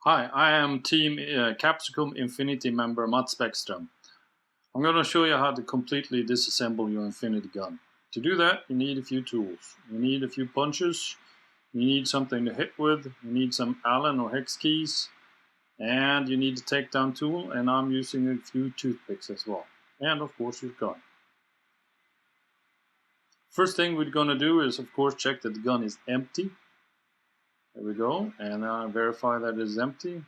Hi, I am Team Capsicum Infinity member Mats Bäckström. I'm going to show you how to completely disassemble your Infinity gun. To do that, you need a few tools. You need a few punches, you need something to hit with, you need some Allen or hex keys, and you need a takedown tool, and I'm using a few toothpicks as well. And of course your gun. First thing we're going to do is of course check that the gun is empty. There we go, and verify that it is empty.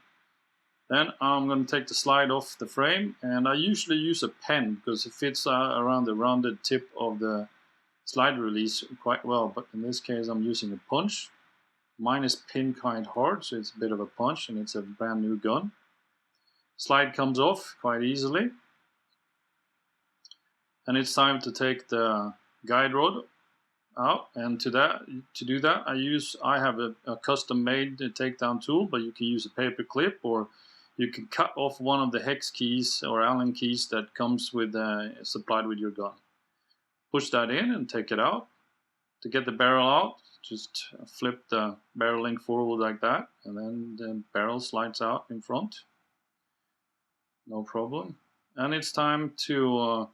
Then I'm going to take the slide off the frame, and I usually use a pen because it fits around the rounded tip of the slide release quite well, but in this case I'm using a punch. Mine is pin kind hard, so it's a bit of a punch, and it's a brand new gun. Slide comes off quite easily, and it's time to take the guide rod out. And to do that I have a custom made takedown tool, but you can use a paper clip, or you can cut off one of the hex keys or Allen keys that comes with supplied with your gun. Push that in and take it out. To get the barrel out, just flip the barrel link forward like that, and then the barrel slides out in front. No problem. And it's time to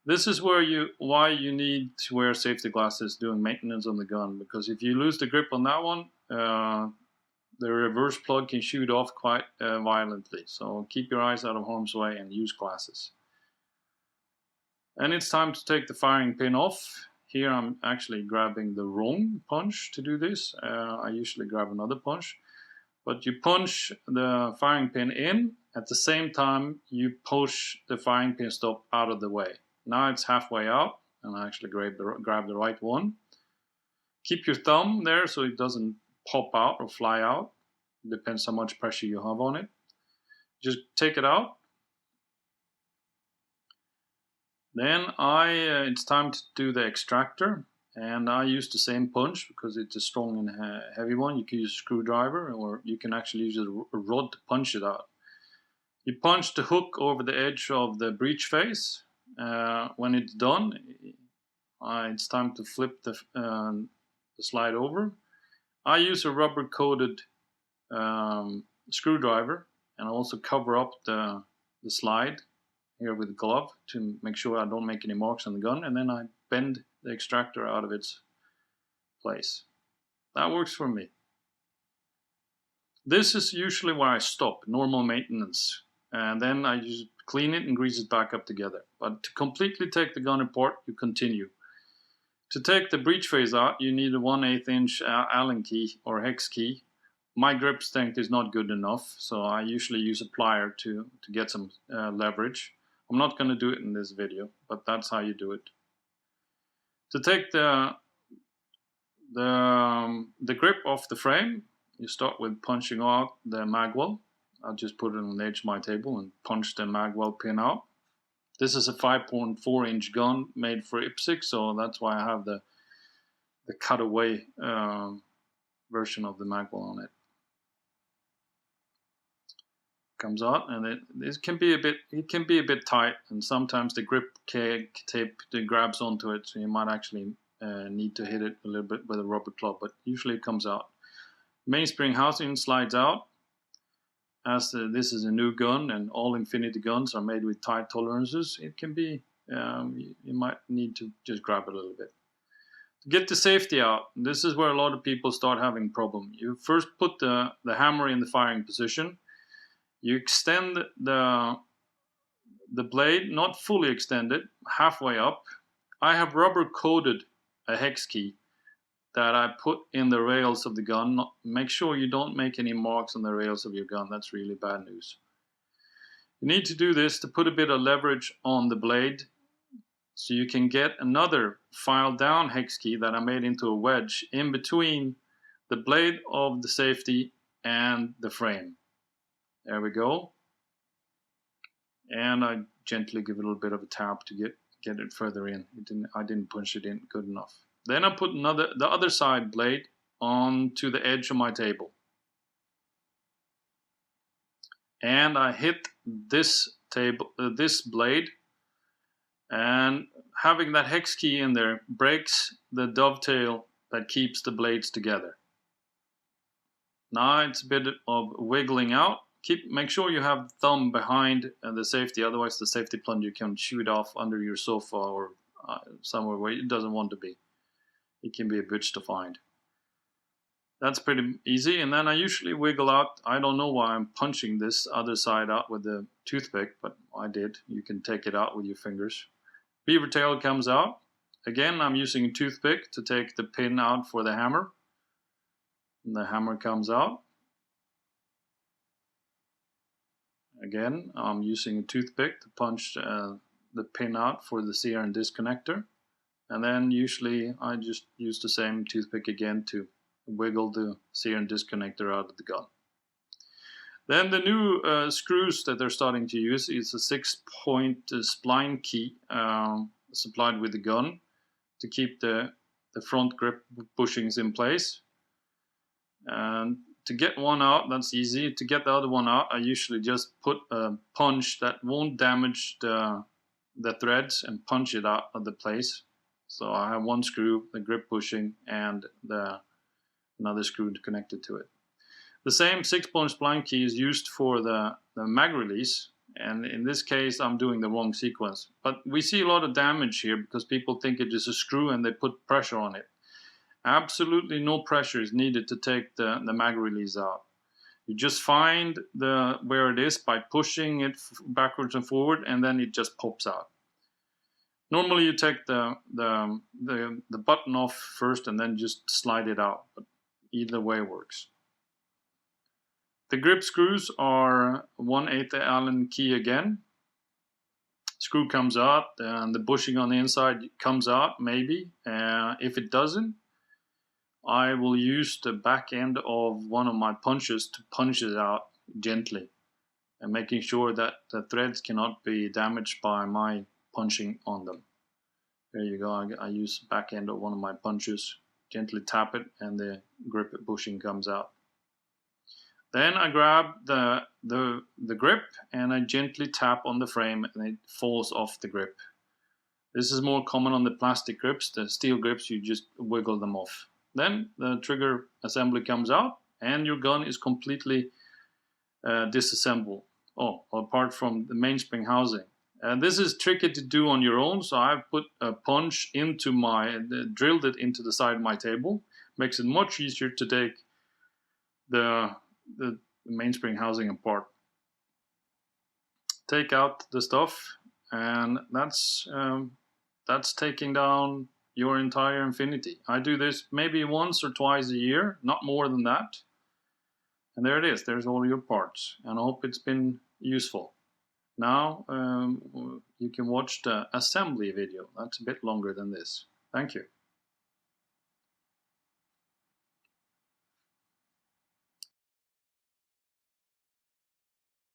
this is why you need to wear safety glasses doing maintenance on the gun, because if you lose the grip on that one, the reverse plug can shoot off quite violently. So keep your eyes out of harm's way and use glasses. And it's time to take the firing pin off. Here I'm actually grabbing the wrong punch to do this. I usually grab another punch. But you punch the firing pin in, at the same time you push the firing pin stop out of the way. Now it's halfway out, and I actually grab the right one. Keep your thumb there so it doesn't pop out or fly out. Depends how much pressure you have on it. Just take it out. Then it's time to do the extractor, and I use the same punch because it's a strong and heavy one. You can use a screwdriver, or you can actually use a rod to punch it out. You punch the hook over the edge of the breech face. When it's done, it's time to flip the slide over. I use a rubber coated screwdriver, and I also cover up the slide here with a glove to make sure I don't make any marks on the gun, and then I bend the extractor out of its place. That works for me. This is usually where I stop, normal maintenance, and then I just clean it and grease it back up together. But to completely take the gun apart, you continue. To take the breech face out, you need a 1/8 inch Allen key or hex key. My grip strength is not good enough, so I usually use a plier to get some leverage. I'm not going to do it in this video, but that's how you do it. To take the grip off the frame, you start with punching out the magwell. I'll just put it on the edge of my table and punch the magwell pin out. This is a 5.4 inch gun made for IPSC, so that's why I have the cutaway version of the magwell on it. Comes out, and it can be a bit tight, and sometimes the grip tape grabs onto it, so you might actually need to hit it a little bit with a rubber club, but usually it comes out. Mainspring housing slides out. As this is a new gun and all Infinity guns are made with tight tolerances, it can be you might need to just grab it a little bit. To get the safety out, this is where a lot of people start having problem. You first put the hammer in the firing position. You extend the blade, not fully extended, halfway up. I have rubber coated a hex key that I put in the rails of the gun. Make sure you don't make any marks on the rails of your gun. That's really bad news. You need to do this to put a bit of leverage on the blade, so you can get another file down hex key that I made into a wedge in between the blade of the safety and the frame. There we go. And I gently give it a little bit of a tap to get it further in. I didn't punch it in good enough. Then I put the other side blade onto the edge of my table. And I hit this blade, and having that hex key in there breaks the dovetail that keeps the blades together. Now it's a bit of wiggling out. Make sure you have the thumb behind the safety, otherwise the safety plunger can shoot off under your sofa or somewhere where it doesn't want to be. It can be a bitch to find. That's pretty easy, and then I usually wiggle out. I don't know why I'm punching this other side out with the toothpick, but I did. You can take it out with your fingers. Beaver tail comes out. Again, I'm using a toothpick to take the pin out for the hammer. And the hammer comes out. Again, I'm using a toothpick to punch the pin out for the sear and disconnector. And then usually I just use the same toothpick again to wiggle the sear and disconnector out of the gun. Then the new screws that they're starting to use is a 6-point spline key supplied with the gun to keep the front grip bushings in place. And to get one out, that's easy. To get the other one out, I usually just put a punch that won't damage the threads and punch it out of the place. So I have one screw, the grip bushing, and another screw connected to it. The same 6-point spline key is used for the mag release, and in this case I'm doing the wrong sequence. But we see a lot of damage here because people think it is a screw and they put pressure on it. Absolutely no pressure is needed to take the mag release out. You just find where it is by pushing it backwards and forward, and then it just pops out. Normally you take the button off first and then just slide it out, but either way works. The grip screws are 1/8 Allen key again. Screw comes out and the bushing on the inside comes out, maybe. If it doesn't, I will use the back end of one of my punches to punch it out gently, and making sure that the threads cannot be damaged by my punching on them. There you go. I use the back end of one of my punches, gently tap it, and the grip bushing comes out. Then I grab the grip and I gently tap on the frame, and it falls off the grip. This is more common on the plastic grips. The steel grips, you just wiggle them off. Then the trigger assembly comes out and your gun is completely disassembled. Oh, apart from the mainspring housing. This is tricky to do on your own, so I've put a punch into drilled it into the side of my table. Makes it much easier to take the mainspring housing apart. Take out the stuff, and that's taking down your entire Infinity. I do this maybe once or twice a year, not more than that. And there it is. There's all your parts, and I hope it's been useful. Now you can watch the assembly video. That's a bit longer than this. Thank you.